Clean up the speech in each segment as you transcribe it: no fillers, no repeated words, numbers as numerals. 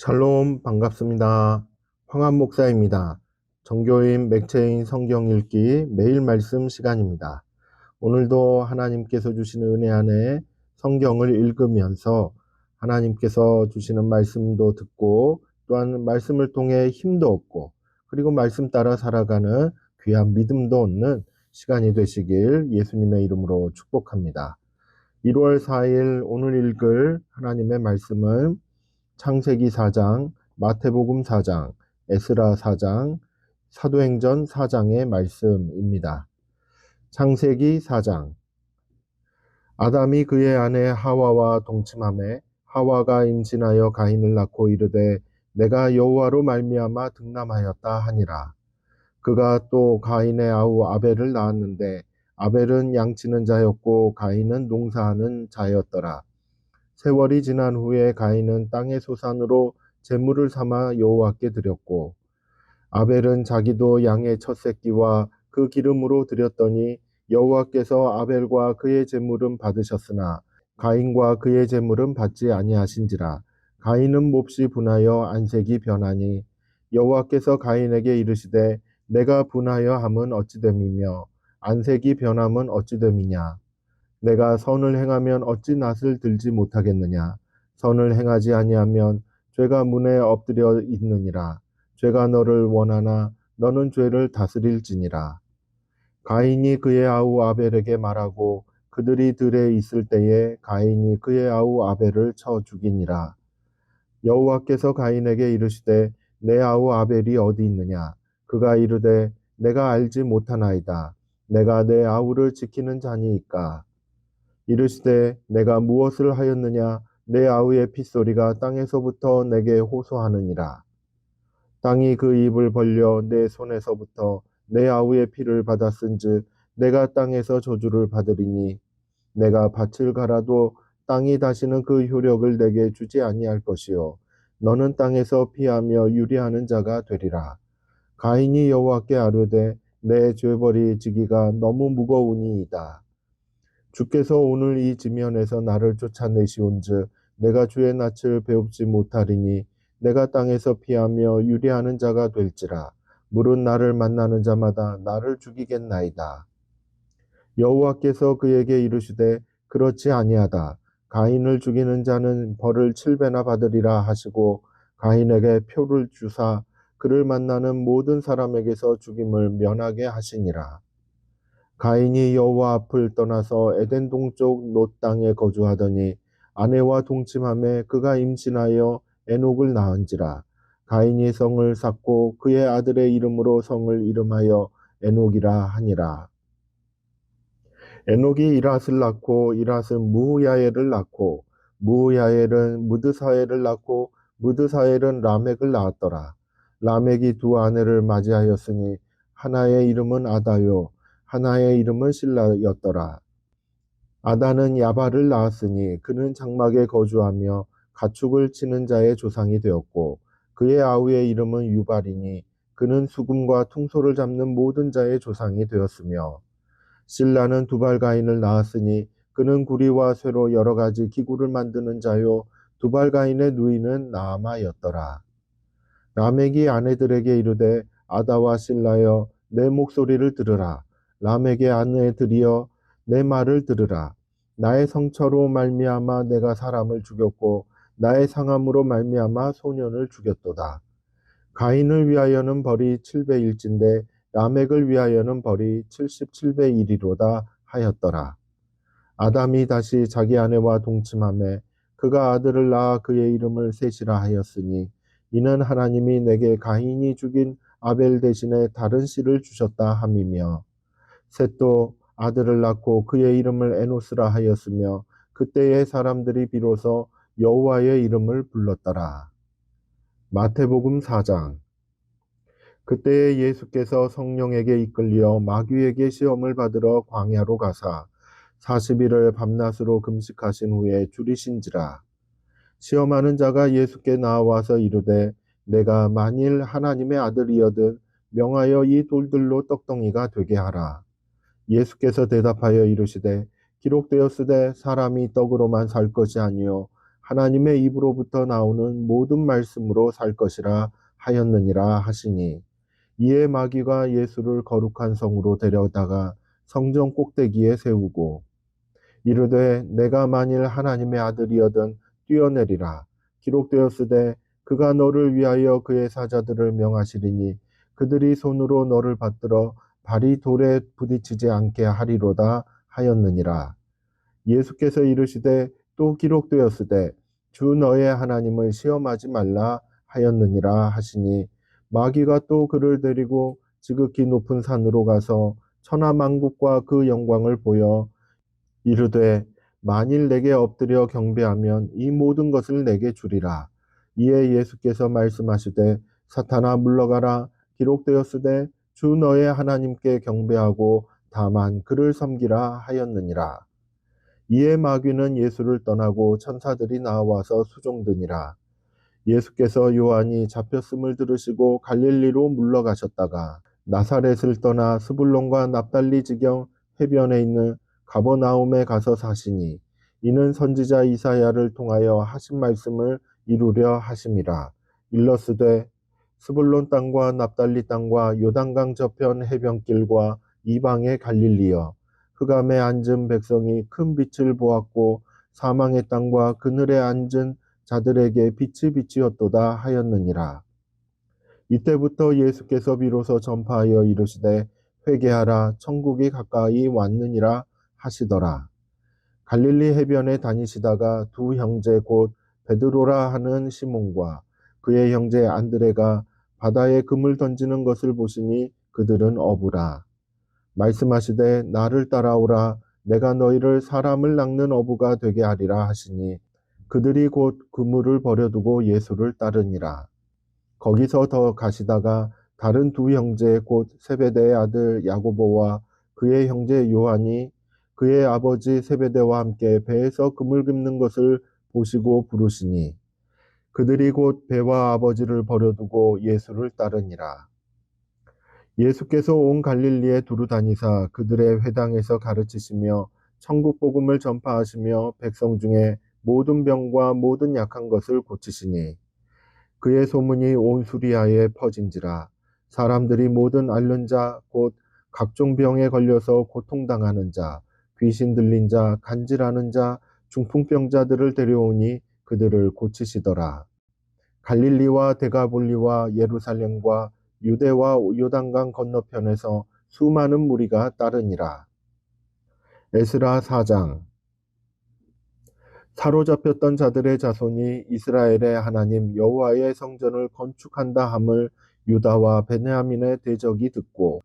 샬롬 반갑습니다. 황한 목사입니다. 정교인 맥체인 성경 읽기 매일 말씀 시간입니다. 오늘도 하나님께서 주시는 은혜 안에 성경을 읽으면서 하나님께서 주시는 말씀도 듣고 또한 말씀을 통해 힘도 얻고 그리고 말씀 따라 살아가는 귀한 믿음도 얻는 시간이 되시길 예수님의 이름으로 축복합니다. 1월 4일 오늘 읽을 하나님의 말씀은 창세기 4장, 마태복음 4장, 에스라 4장, 사도행전 4장의 말씀입니다. 창세기 4장. 아담이 그의 아내 하와와 동침하매 하와가 임신하여 가인을 낳고 이르되 내가 여호와로 말미암아 득남하였다 하니라. 그가 또 가인의 아우 아벨을 낳았는데 아벨은 양치는 자였고 가인은 농사하는 자였더라. 세월이 지난 후에 가인은 땅의 소산으로 제물을 삼아 여호와께 드렸고 아벨은 자기도 양의 첫 새끼와 그 기름으로 드렸더니 여호와께서 아벨과 그의 제물은 받으셨으나 가인과 그의 제물은 받지 아니하신지라. 가인은 몹시 분하여 안색이 변하니 여호와께서 가인에게 이르시되 내가 분하여 함은 어찌됨이며 안색이 변함은 어찌됨이냐. 내가 선을 행하면 어찌 낯을 들지 못하겠느냐. 선을 행하지 아니하면 죄가 문에 엎드려 있느니라. 죄가 너를 원하나 너는 죄를 다스릴지니라. 가인이 그의 아우 아벨에게 말하고 그들이 들에 있을 때에 가인이 그의 아우 아벨을 쳐 죽이니라. 여호와께서 가인에게 이르시되 내 아우 아벨이 어디 있느냐. 그가 이르되 내가 알지 못하나이다. 내가 내 아우를 지키는 자니이까. 이르시되 내가 무엇을 하였느냐. 내 아우의 핏소리가 땅에서부터 내게 호소하느니라. 땅이 그 입을 벌려 내 손에서부터 내 아우의 피를 받았은즉 내가 땅에서 저주를 받으리니 내가 밭을 갈아도 땅이 다시는 그 효력을 내게 주지 아니할 것이요 너는 땅에서 피하며 유리하는 자가 되리라. 가인이 여호와께 아뢰되 내 죄벌이 지기가 너무 무거우니이다. 주께서 오늘 이 지면에서 나를 쫓아내시온즉 내가 주의 낯을 배웁지 못하리니 내가 땅에서 피하며 유리하는 자가 될지라. 물은 나를 만나는 자마다 나를 죽이겠나이다. 여호와께서 그에게 이르시되 그렇지 아니하다. 가인을 죽이는 자는 벌을 7배나 받으리라 하시고 가인에게 표를 주사 그를 만나는 모든 사람에게서 죽임을 면하게 하시니라. 가인이 여호와 앞을 떠나서 에덴 동쪽 놋 땅에 거주하더니 아내와 동침하매 그가 임신하여 에녹을 낳은지라. 가인이 성을 쌓고 그의 아들의 이름으로 성을 이름하여 에녹이라 하니라. 에녹이 이랏을 낳고 이랏은 무후야엘을 낳고 무후야엘은 무드사엘을 낳고 무드사엘은 라멕을 낳았더라. 라멕이 두 아내를 맞이하였으니 하나의 이름은 아다요 하나의 이름은 실라였더라. 아다는 야발을 낳았으니 그는 장막에 거주하며 가축을 치는 자의 조상이 되었고 그의 아우의 이름은 유발이니 그는 수금과 퉁소를 잡는 모든 자의 조상이 되었으며 실라는 두발가인을 낳았으니 그는 구리와 쇠로 여러 가지 기구를 만드는 자요 두발가인의 누이는 나아마였더라. 라멕이 아내들에게 이르되 아다와 실라여 내 목소리를 들으라. 라멕의 아내들이여 내 말을 들으라. 나의 성처로 말미암아 내가 사람을 죽였고 나의 상함으로 말미암아 소년을 죽였도다. 가인을 위하여는 벌이 7배일진데 라멕을 위하여는 벌이 77배이리로다 하였더라. 아담이 다시 자기 아내와 동침하매 그가 아들을 낳아 그의 이름을 셋이라 하였으니 이는 하나님이 내게 가인이 죽인 아벨 대신에 다른 씨를 주셨다 함이며 셋도 아들을 낳고 그의 이름을 에노스라 하였으며 그때의 사람들이 비로소 여호와의 이름을 불렀더라. 마태복음 4장. 그때에 예수께서 성령에게 이끌려 마귀에게 시험을 받으러 광야로 가사 40일을 밤낮으로 금식하신 후에 줄이신지라. 시험하는 자가 예수께 나와서 이르되 내가 만일 하나님의 아들이여든 명하여 이 돌들로 떡덩이가 되게 하라. 예수께서 대답하여 이르시되 기록되었으되 사람이 떡으로만 살 것이 아니요 하나님의 입으로부터 나오는 모든 말씀으로 살 것이라 하였느니라 하시니, 이에 마귀가 예수를 거룩한 성으로 데려다가 성전 꼭대기에 세우고 이르되 내가 만일 하나님의 아들이여든 뛰어내리라. 기록되었으되 그가 너를 위하여 그의 사자들을 명하시리니 그들이 손으로 너를 받들어 발이 돌에 부딪히지 않게 하리로다 하였느니라. 예수께서 이르시되 또 기록되었으되 주 너의 하나님을 시험하지 말라 하였느니라 하시니, 마귀가 또 그를 데리고 지극히 높은 산으로 가서 천하만국과 그 영광을 보여 이르되 만일 내게 엎드려 경배하면 이 모든 것을 내게 주리라. 이에 예수께서 말씀하시되 사탄아 물러가라. 기록되었으되 주 너의 하나님께 경배하고 다만 그를 섬기라 하였느니라. 이에 마귀는 예수를 떠나고 천사들이 나와서 수종드니라. 예수께서 요한이 잡혔음을 들으시고 갈릴리로 물러가셨다가 나사렛을 떠나 스불론과 납달리 지경 해변에 있는 가버나움에 가서 사시니, 이는 선지자 이사야를 통하여 하신 말씀을 이루려 하심이라. 일러스되 스불론 땅과 납달리 땅과 요단강 저편 해변길과 이방의 갈릴리여, 흑암에 앉은 백성이 큰 빛을 보았고 사망의 땅과 그늘에 앉은 자들에게 빛이 비치었도다 하였느니라. 이때부터 예수께서 비로소 전파하여 이르시되 회개하라, 천국이 가까이 왔느니라 하시더라. 갈릴리 해변에 다니시다가 두 형제 곧 베드로라 하는 시몬과 그의 형제 안드레가 바다에 금을 던지는 것을 보시니 그들은 어부라. 말씀하시되 나를 따라오라. 내가 너희를 사람을 낚는 어부가 되게 하리라 하시니, 그들이 곧 그물을 버려두고 예수를 따르니라. 거기서 더 가시다가 다른 두 형제 곧 세베대의 아들 야고보와 그의 형제 요한이 그의 아버지 세베대와 함께 배에서 그물 깁는 것을 보시고 부르시니, 그들이 곧 배와 아버지를 버려두고 예수를 따르니라. 예수께서 온 갈릴리에 두루 다니사 그들의 회당에서 가르치시며 천국 복음을 전파하시며 백성 중에 모든 병과 모든 약한 것을 고치시니, 그의 소문이 온 수리아에 퍼진지라. 사람들이 모든 앓는 자 곧 각종 병에 걸려서 고통당하는 자, 귀신 들린 자, 간질하는 자, 중풍병자들을 데려오니 그들을 고치시더라. 갈릴리와 데가볼리와 예루살렘과 유대와 요단강 건너편에서 수많은 무리가 따르니라. 에스라 4장. 사로잡혔던 자들의 자손이 이스라엘의 하나님 여호와의 성전을 건축한다 함을 유다와 베냐민의 대적이 듣고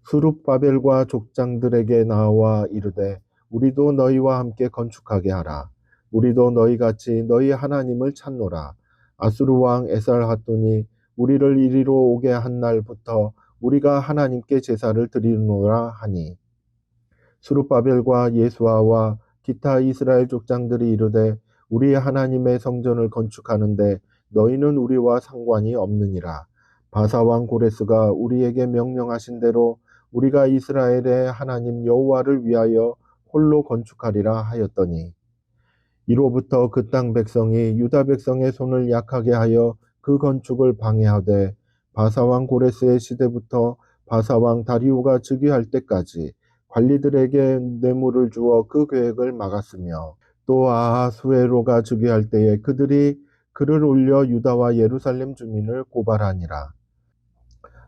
스룹바벨과 족장들에게 나와 이르되 우리도 너희와 함께 건축하게 하라. 우리도 너희같이 너희 하나님을 찾노라. 아수르 왕 에살핫돈이 우리를 이리로 오게 한 날부터 우리가 하나님께 제사를 드리노라 하니, 스룹바벨과 예수아와 기타 이스라엘 족장들이 이르되 우리 하나님의 성전을 건축하는데 너희는 우리와 상관이 없느니라. 바사왕 고레스가 우리에게 명령하신 대로 우리가 이스라엘의 하나님 여호와를 위하여 홀로 건축하리라 하였더니, 이로부터 그 땅 백성이 유다 백성의 손을 약하게 하여 그 건축을 방해하되 바사왕 고레스의 시대부터 바사왕 다리우가 즉위할 때까지 관리들에게 뇌물을 주어 그 계획을 막았으며, 또 아하수에로가 즉위할 때에 그들이 글을 올려 유다와 예루살렘 주민을 고발하니라.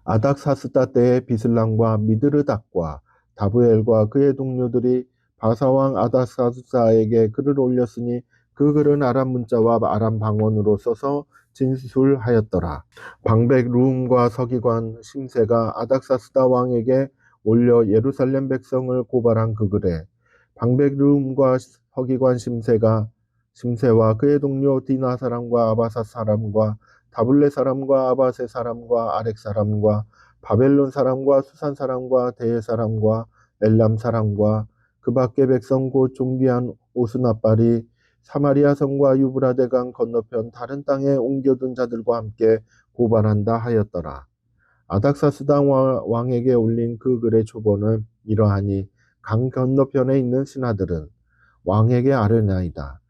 아닥사스다 때에 비슬람과 미드르닥과 다브엘과 그의 동료들이 바사왕 아닥사스다에게 글을 올렸으니 그 글은 아람 문자와 아람 방언으로 써서 진술하였더라. 방백 루음과 서기관 심세가 아닥사스다 왕에게 올려 예루살렘 백성을 고발한 그 글에 방백 루음과 서기관 심세와 그의 동료 디나 사람과 아바사 사람과 다블레 사람과 아바세 사람과 아렉 사람과 바벨론 사람과 수산 사람과 대해 사람과 엘람 사람과 그 밖의 백성 곧 존귀한 오스나빨이 사마리아 성과 유브라데강 건너편 다른 땅에 옮겨둔 자들과 함께 고발한다 하였더라. 아닥사스다 왕에게 올린 그 글의 초본은 이러하니 강 건너편에 있는 신하들은 왕에게 아뢰나이다.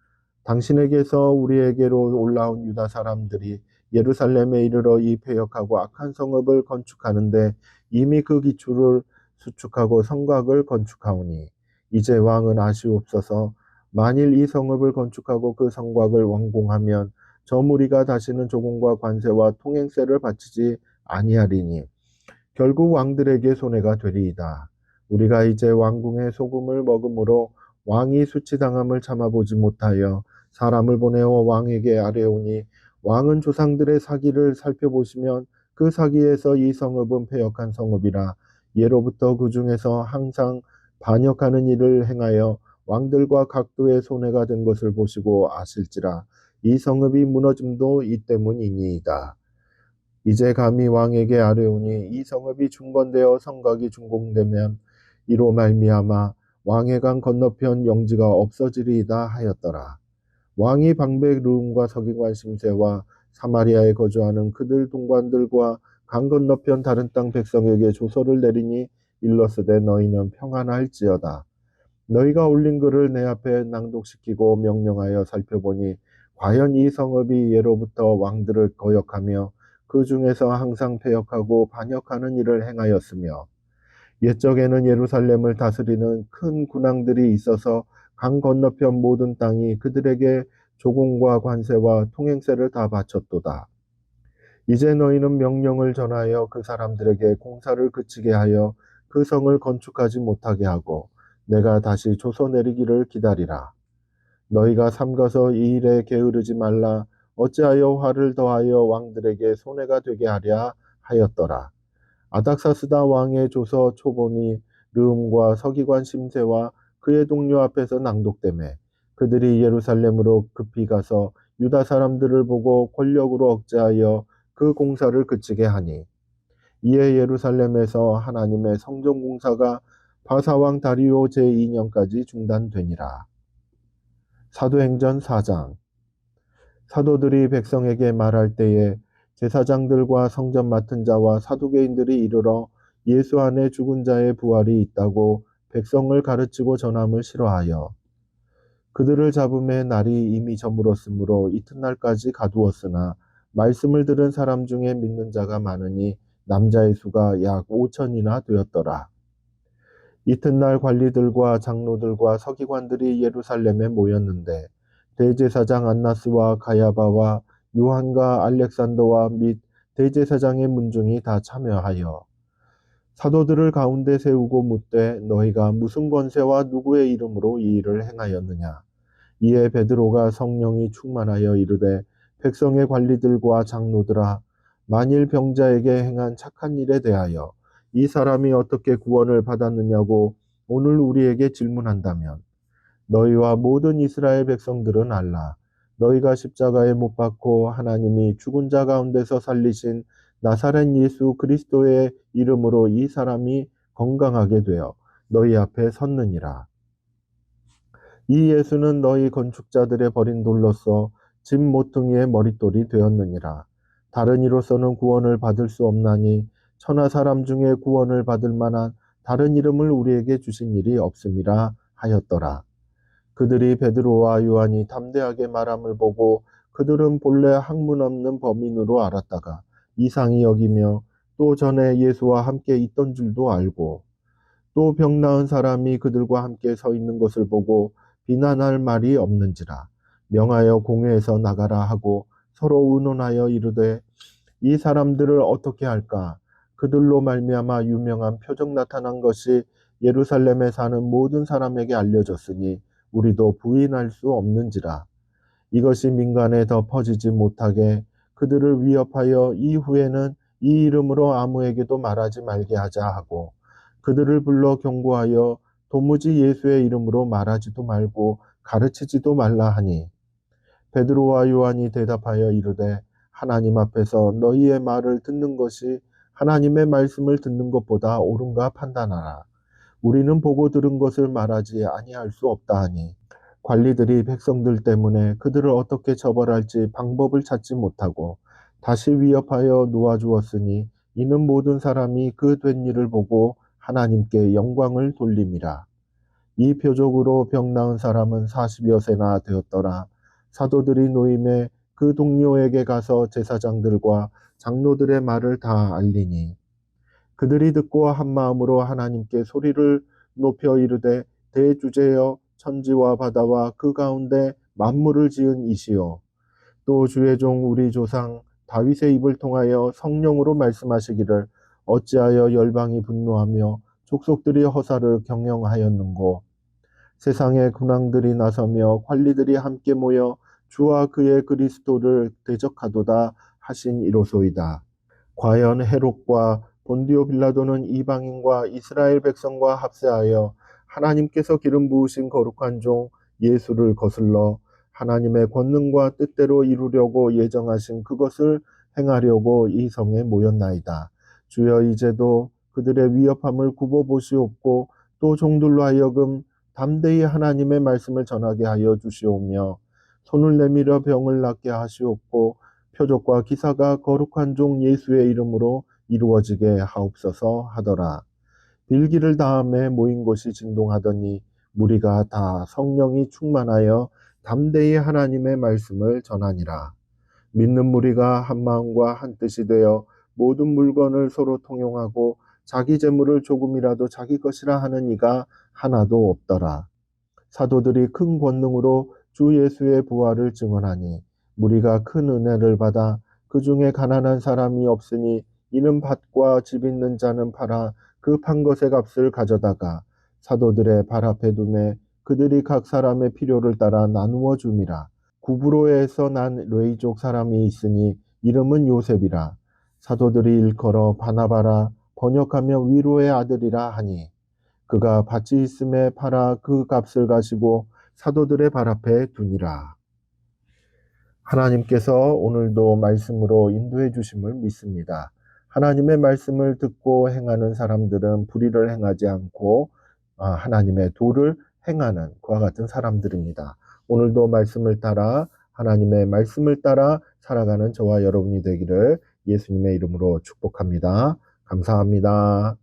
당신에게서 우리에게로 올라온 유다 사람들이 예루살렘에 이르러 이 패역하고 악한 성읍을 건축하는데 이미 그 기초를 수축하고 성곽을 건축하오니 이제 왕은 아시옵소서. 만일 이 성읍을 건축하고 그 성곽을 완공하면 저 무리가 다시는 조공과 관세와 통행세를 바치지 아니하리니 결국 왕들에게 손해가 되리이다. 우리가 이제 왕궁의 소금을 먹음으로 왕이 수치당함을 참아보지 못하여 사람을 보내어 왕에게 아뢰오니 왕은 조상들의 사기를 살펴보시면 그 사기에서 이 성읍은 패역한 성읍이라 예로부터 그 중에서 항상 반역하는 일을 행하여 왕들과 각도의 손해가 된 것을 보시고 아실지라 이 성읍이 무너짐도 이 때문이니이다. 이제 감히 왕에게 아뢰오니 이 성읍이 중건되어 성곽이 준공되면 이로 말미암아 왕의 강 건너편 영지가 없어지리이다 하였더라. 왕이 방백 르움과 서기관 심세와 사마리아에 거주하는 그들 동관들과 강 건너편 다른 땅 백성에게 조서를 내리니 일러스되 너희는 평안할지어다. 너희가 올린 글을 내 앞에 낭독시키고 명령하여 살펴보니 과연 이 성읍이 예로부터 왕들을 거역하며 그 중에서 항상 패역하고 반역하는 일을 행하였으며 옛적에는 예루살렘을 다스리는 큰 군왕들이 있어서 강 건너편 모든 땅이 그들에게 조공과 관세와 통행세를 다 바쳤도다. 이제 너희는 명령을 전하여 그 사람들에게 공사를 그치게 하여 그 성을 건축하지 못하게 하고 내가 다시 조서 내리기를 기다리라. 너희가 삼가서 이 일에 게으르지 말라. 어찌하여 화를 더하여 왕들에게 손해가 되게 하랴 하였더라. 아닥사스다 왕의 조서 초본이 르움과 서기관 심세와 그의 동료 앞에서 낭독되매 그들이 예루살렘으로 급히 가서 유다 사람들을 보고 권력으로 억제하여 그 공사를 그치게 하니 이에 예루살렘에서 하나님의 성전 공사가 바사왕 다리오 제2년까지 중단되니라. 사도행전 4장. 사도들이 백성에게 말할 때에 제사장들과 성전 맡은 자와 사두개인들이 이르러 예수 안에 죽은 자의 부활이 있다고 백성을 가르치고 전함을 싫어하여 그들을 잡음에 날이 이미 저물었으므로 이튿날까지 가두었으나 말씀을 들은 사람 중에 믿는 자가 많으니 남자의 수가 약 5천이나 되었더라. 이튿날 관리들과 장로들과 서기관들이 예루살렘에 모였는데 대제사장 안나스와 가야바와 요한과 알렉산더와 및 대제사장의 문중이 다 참여하여 사도들을 가운데 세우고 묻되 너희가 무슨 권세와 누구의 이름으로 이 일을 행하였느냐. 이에 베드로가 성령이 충만하여 이르되 백성의 관리들과 장로들아 만일 병자에게 행한 착한 일에 대하여 이 사람이 어떻게 구원을 받았느냐고 오늘 우리에게 질문한다면 너희와 모든 이스라엘 백성들은 알라. 너희가 십자가에 못 박고 하나님이 죽은 자 가운데서 살리신 나사렛 예수 그리스도의 이름으로 이 사람이 건강하게 되어 너희 앞에 섰느니라. 이 예수는 너희 건축자들의 버린 돌로서 집 모퉁이의 머릿돌이 되었느니라. 다른 이로서는 구원을 받을 수 없나니 천하 사람 중에 구원을 받을 만한 다른 이름을 우리에게 주신 일이 없음이라 하였더라. 그들이 베드로와 요한이 담대하게 말함을 보고 그들은 본래 학문 없는 범인으로 알았다가 이상히 여기며 또 전에 예수와 함께 있던 줄도 알고 또 병 나은 사람이 그들과 함께 서 있는 것을 보고 비난할 말이 없는지라 명하여 공회에서 나가라 하고 서로 의논하여 이르되 이 사람들을 어떻게 할까? 그들로 말미암아 유명한 표적 나타난 것이 예루살렘에 사는 모든 사람에게 알려졌으니 우리도 부인할 수 없는지라. 이것이 민간에 더 퍼지지 못하게 그들을 위협하여 이후에는 이 이름으로 아무에게도 말하지 말게 하자 하고 그들을 불러 경고하여 도무지 예수의 이름으로 말하지도 말고 가르치지도 말라 하니 베드로와 요한이 대답하여 이르되 하나님 앞에서 너희의 말을 듣는 것이 하나님의 말씀을 듣는 것보다 옳은가 판단하라. 우리는 보고 들은 것을 말하지 아니할 수 없다 하니 관리들이 백성들 때문에 그들을 어떻게 처벌할지 방법을 찾지 못하고 다시 위협하여 놓아주었으니 이는 모든 사람이 그 된 일을 보고 하나님께 영광을 돌림이라. 이 표적으로 병 나은 사람은 40여 세나 되었더라. 사도들이 노임에 그 동료에게 가서 제사장들과 장로들의 말을 다 알리니 그들이 듣고 한 마음으로 하나님께 소리를 높여 이르되 대주제여 천지와 바다와 그 가운데 만물을 지은 이시여 또 주의 종 우리 조상 다윗의 입을 통하여 성령으로 말씀하시기를 어찌하여 열방이 분노하며 족속들이 허사를 경영하였는고 세상의 군왕들이 나서며 관리들이 함께 모여 주와 그의 그리스도를 대적하도다 하신 이로소이다. 과연 헤롯과 본디오 빌라도는 이방인과 이스라엘 백성과 합세하여 하나님께서 기름 부으신 거룩한 종 예수를 거슬러 하나님의 권능과 뜻대로 이루려고 예정하신 그것을 행하려고 이 성에 모였나이다. 주여 이제도 그들의 위협함을 굽어보시옵고 또 종들로 하여금 담대히 하나님의 말씀을 전하게 하여 주시오며 손을 내밀어 병을 낫게 하시옵고 표적과 기사가 거룩한 종 예수의 이름으로 이루어지게 하옵소서 하더라. 빌기를 다음에 모인 곳이 진동하더니 무리가 다 성령이 충만하여 담대히 하나님의 말씀을 전하니라. 믿는 무리가 한 마음과 한 뜻이 되어 모든 물건을 서로 통용하고 자기 재물을 조금이라도 자기 것이라 하는 이가 하나도 없더라. 사도들이 큰 권능으로 주 예수의 부활을 증언하니 무리가 큰 은혜를 받아 그 중에 가난한 사람이 없으니 이는 밭과 집 있는 자는 팔아 그 판 것의 값을 가져다가 사도들의 발 앞에 두매 그들이 각 사람의 필요를 따라 나누어 줌이라. 구브로에서 난 레이족 사람이 있으니 이름은 요셉이라. 사도들이 일컬어 바나바라 번역하며 위로의 아들이라 하니 그가 밭이 있음에 팔아 그 값을 가지고 사도들의 발 앞에 두니라. 하나님께서 오늘도 말씀으로 인도해 주심을 믿습니다. 하나님의 말씀을 듣고 행하는 사람들은 불의를 행하지 않고 하나님의 도를 행하는 그와 같은 사람들입니다. 오늘도 말씀을 따라 하나님의 말씀을 따라 살아가는 저와 여러분이 되기를 예수님의 이름으로 축복합니다. 감사합니다.